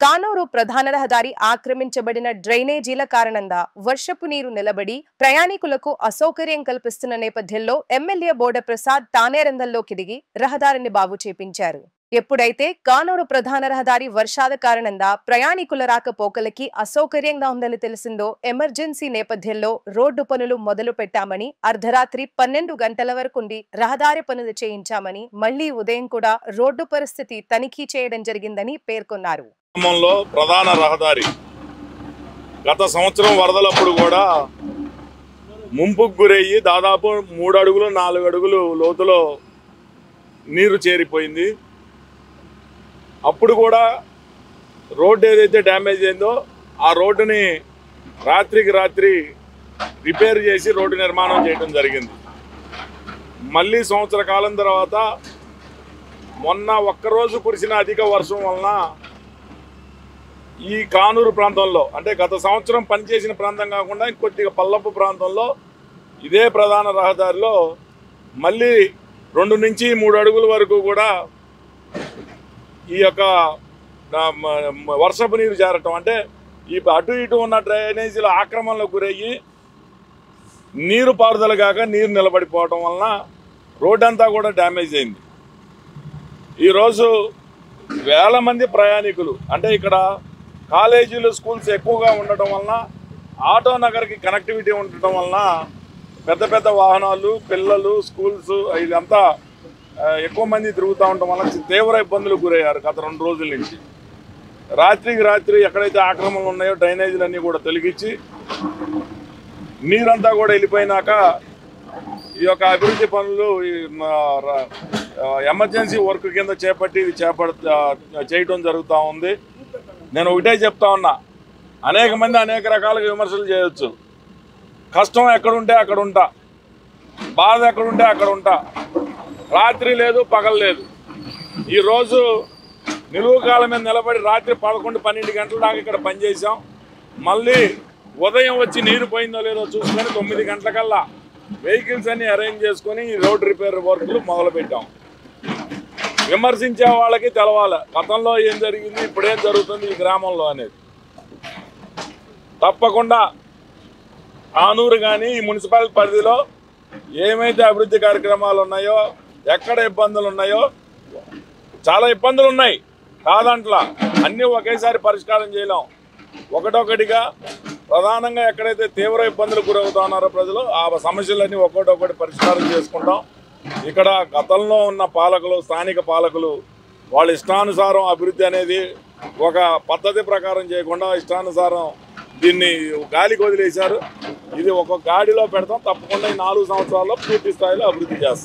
కానూరు ప్రధాన రహదారి ఆక్రమించబడిన డ్రైనేజీల కారణంగా వర్షపు నీరు నిలబడి ప్రయాణికులకు అసౌకర్యం కల్పిస్తున్న నేపథ్యంలో ఎమ్మెల్యే బోడ ప్రసాద్ తానేరందల్లోకి దిగి రహదారిని బాగు చేపించారు. ఎప్పుడైతే కానూరు ప్రధాన రహదారి వర్షాల కారణంగా ప్రయాణికుల రాకపోకలకి అసౌకర్యంగా ఉందని తెలిసిందో ఎమర్జెన్సీ నేపథ్యంలో రోడ్డు పనులు మొదలు పెట్టామని, అర్ధరాత్రి 12 గంటల వరకుండి రహదారి పనులు చేయించామని, మళ్లీ ఉదయం కూడా రోడ్డు పరిస్థితి తనిఖీ చేయడం జరిగిందని పేర్కొన్నారు. ప్రధాన రహదారి గత సంవత్సరం వరదలప్పుడు కూడా ముంపుకు గురయ్యి దాదాపు 3 అడుగులు 4 అడుగులు లోతులో నీరు చేరిపోయింది. అప్పుడు కూడా రోడ్డు ఏదైతే డ్యామేజ్ అయిందో ఆ రోడ్డుని రాత్రికి రాత్రి రిపేర్ చేసి రోడ్డు నిర్మాణం చేయడం జరిగింది. మళ్ళీ సంవత్సర కాలం తర్వాత మొన్న ఒక్కరోజు కురిసిన అధిక వర్షం వలన ఈ కానూరు ప్రాంతంలో, అంటే గత సంవత్సరం పనిచేసిన ప్రాంతం కాకుండా ఇంకొద్దిగా పల్లపు ప్రాంతంలో ఇదే ప్రధాన రహదారిలో మళ్ళీ 2 నుంచి 3 అడుగుల వరకు కూడా ఈ యొక్క వర్షపు నీరు చేరటం, అంటే ఈ అటు ఇటు ఉన్న డ్రైనేజీల ఆక్రమణలకు గురయ్యి నీరు పారుదల కాక నీరు నిలబడిపోవటం వలన రోడ్డు అంతా కూడా డ్యామేజ్ అయింది. ఈరోజు వేల మంది ప్రయాణికులు, అంటే ఇక్కడ కాలేజీలు స్కూల్స్ ఎక్కువగా ఉండటం వలన, ఆటో నగర్కి కనెక్టివిటీ ఉండటం వలన పెద్ద పెద్ద వాహనాలు, పిల్లలు, స్కూల్స్ ఇదంతా ఎక్కువ మంది తిరుగుతూ ఉండటం వల్ల తీవ్ర ఇబ్బందులు గురయ్యారు. గత 2 రోజుల నుంచి రాత్రికి రాత్రి ఎక్కడైతే ఆక్రమణలు ఉన్నాయో డ్రైనేజీలన్నీ కూడా తొలగించి నీరంతా కూడా వెళ్ళిపోయినాక ఈ యొక్క అభివృద్ధి పనులు ఎమర్జెన్సీ వర్క్ కింద చేయడం జరుగుతూ ఉంది. నేను ఒకటే చెప్తా ఉన్నా, అనేక మంది అనేక రకాలుగా విమర్శలు చేయొచ్చు. కష్టం ఎక్కడుంటే అక్కడ ఉంటా, బాధ ఎక్కడుంటే అక్కడ ఉంటా. రాత్రి లేదు, పగలు లేదు. ఈరోజు నిలువు కాలం మీద నిలబడి రాత్రి 11-12 గంటల దాకా ఇక్కడ పనిచేసాం. మళ్ళీ ఉదయం వచ్చి నీరు పోయిందో లేదో చూసుకొని 9 గంటలకల్లా వెహికల్స్ అన్ని అరేంజ్ చేసుకొని ఈ రోడ్ రిపేర్ వర్క్లు మొదలుపెట్టాం. విమర్శించే వాళ్ళకి తెలవాలి గతంలో ఏం జరిగింది, ఇప్పుడేం జరుగుతుంది ఈ గ్రామంలో అనేది. తప్పకుండా కానూరు కానీ ఈ మున్సిపల్ పరిధిలో ఏమైతే అభివృద్ధి కార్యక్రమాలు ఉన్నాయో, ఎక్కడ ఇబ్బందులు ఉన్నాయో, చాలా ఇబ్బందులు ఉన్నాయి కాదంట్లా, అన్నీ ఒకేసారి పరిష్కారం చేయలేం. ఒకటొకటిగా ప్రధానంగా ఎక్కడైతే తీవ్ర ఇబ్బందులు గురవుతా ఉన్నారో ప్రజలు, ఆ సమస్యలన్నీ ఒక్కొక్కటి పరిష్కారం చేసుకుంటాం. ఇక్కడ గతంలో ఉన్న పాలకులు, స్థానిక పాలకులు వాళ్ళ ఇష్టానుసారం అభివృద్ధి అనేది ఒక పద్ధతి ప్రకారం చేయకుండా ఇష్టానుసారం దీన్ని గాలికి వదిలేశారు. ఇది ఒక గాడిలో పెడతాం. తప్పకుండా ఈ 4 సంవత్సరాల్లో పూర్తి స్థాయిలో అభివృద్ధి చేస్తాం.